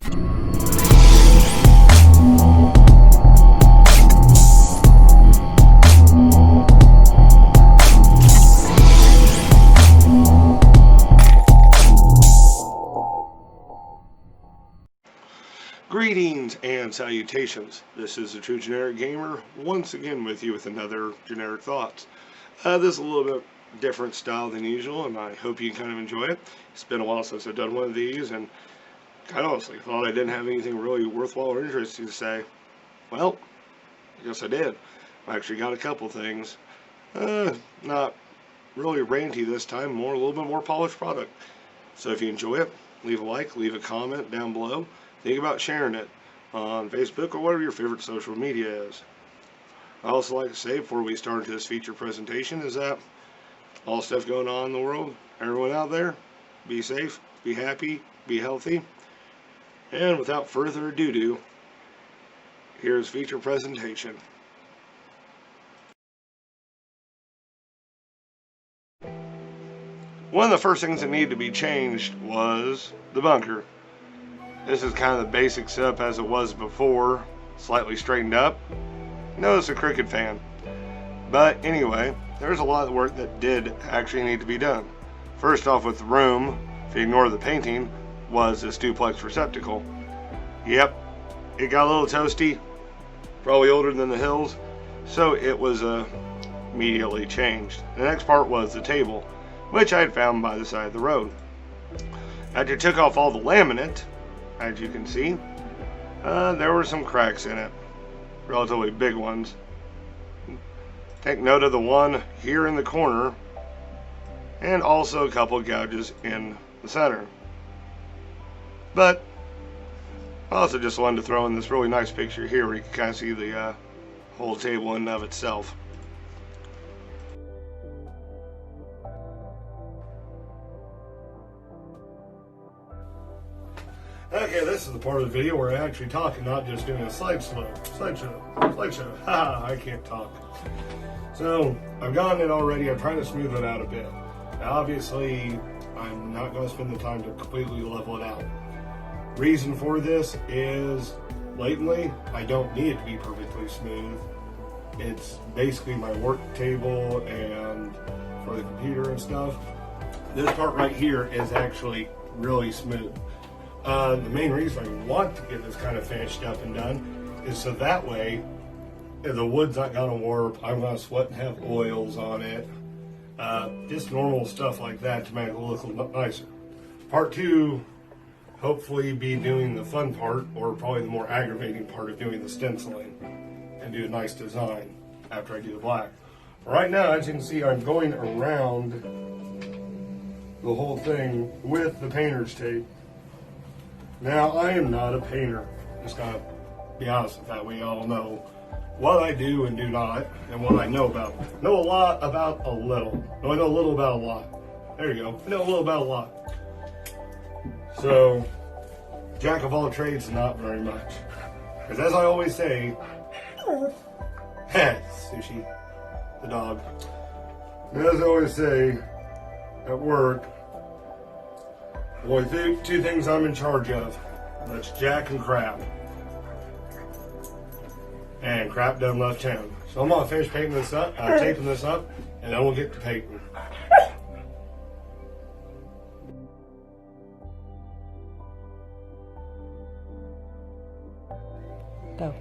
Greetings and salutations. This is the True Generic Gamer, once again with you with another Generic Thoughts. This is a little bit different style than usual, and I hope you kind of enjoy it. It's been a while since I've done one of these, and kind of honestly thought I didn't have anything really worthwhile or interesting to say. Well, I guess I did. I actually got a couple things. Not really ranty this time, a little bit more polished product. So if you enjoy it, leave a like, leave a comment down below. Think about sharing it on Facebook or whatever your favorite social media is. I also like to say before we start into this feature presentation is that all stuff going on in the world, everyone out there, be safe, be happy, be healthy. And without further ado, here's feature presentation. One of the first things that needed to be changed was the bunker. This is kind of the basic setup as it was before, slightly straightened up. Notice a crooked fan. But anyway, there's a lot of work that did actually need to be done. First off with the room, if you ignore the painting, was this duplex receptacle. Yep, it got a little toasty, probably older than the hills, so it was immediately changed. The next part was the table, which I had found by the side of the road. After I took off all the laminate, as you can see, there were some cracks in it, relatively big ones. Take note of the one here in the corner, and also a couple of gouges in the center. But I also just wanted to throw in this really nice picture here where you can kind of see the whole table in and of itself. Okay, this is the part of the video where I actually talk and not just doing a slideshow. Haha, I can't talk. So, I've gotten it already. I'm trying to smooth it out a bit. Now, obviously, I'm not going to spend the time to completely level it out. Reason for this is, blatantly, I don't need it to be perfectly smooth. It's basically my work table and for the computer and stuff. This part right here is actually really smooth. The main reason I want to get this kind of finished up and done is so that way the wood's not going to warp, I'm going to sweat and have oils on it, just normal stuff like that to make it look a little nicer. Part two, hopefully be doing the fun part, or probably the more aggravating part of doing the stenciling and do a nice design after I do the black. Right now, as you can see, I'm going around the whole thing with the painter's tape. Now, I am not a painter. Just gotta be honest with that. We all know what I do and do not, and what I know about. Know a lot about a little. No, I know a little about a lot. There you go. I know a little about a lot. So, jack of all trades, not very much. Because as I always say, Sushi, the dog. As I always say, at work, only two things I'm in charge of. That's Jack and Crap. And Crap done left town. So I'm gonna finish painting this up, taping this up, and then we'll get to painting. Go.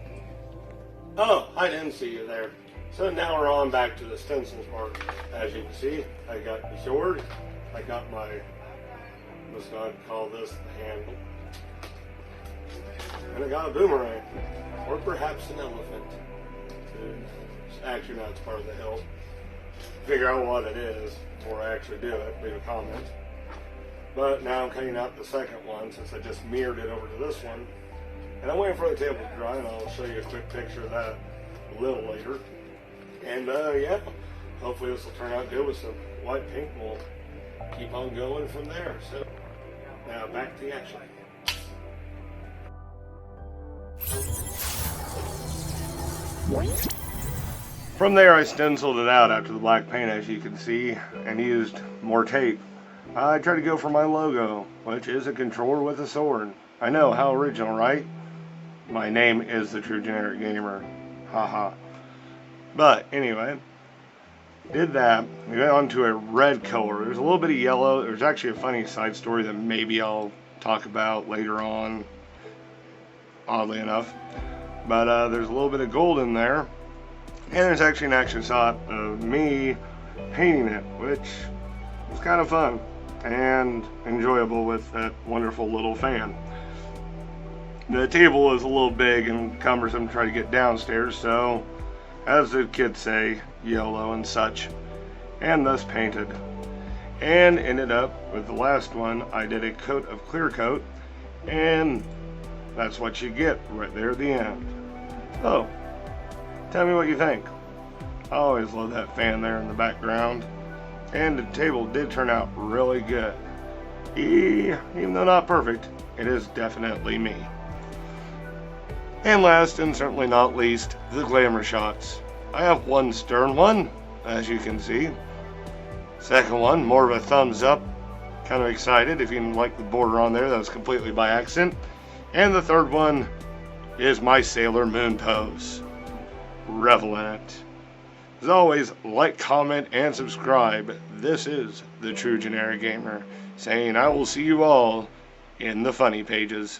Oh, I didn't see you there. So now we're on back to the stencils part. As you can see, I got the sword, I got my, let's not call this the handle, and I got a boomerang, or perhaps an elephant. Actually, no, it's part of the hilt. Figure out what it is before I actually do it, leave a comment. But now I'm cutting out the second one since I just mirrored it over to this one. And I'm waiting for the table to dry, and I'll show you a quick picture of that a little later. And yeah, hopefully this will turn out good with some white paint. We'll keep on going from there. So now back to the action. From there I stenciled it out after the black paint, as you can see, and used more tape. I tried to go for my logo, which is a controller with a sword. I know, how original, right? My name is the True Generic Gamer. Haha. But anyway, did that. We went on to a red color. There's a little bit of yellow. There's actually a funny side story that maybe I'll talk about later on, oddly enough. But there's a little bit of gold in there. And there's actually an action shot of me painting it, which was kind of fun and enjoyable with that wonderful little fan. The table was a little big and cumbersome to try to get downstairs, so, as the kids say, YOLO and such, and thus painted. And ended up with the last one, I did a coat of clear coat, and that's what you get right there at the end. So, tell me what you think. I always love that fan there in the background, and the table did turn out really good. Even though not perfect, it is definitely me. And last and certainly not least, the glamour shots. I have one stern one, as you can see. Second one, more of a thumbs up. Kind of excited if you didn't like the border on there, that was completely by accident. And the third one is my Sailor Moon pose. Revel in it. As always, like, comment, and subscribe. This is the True Generic Gamer, saying I will see you all in the funny pages.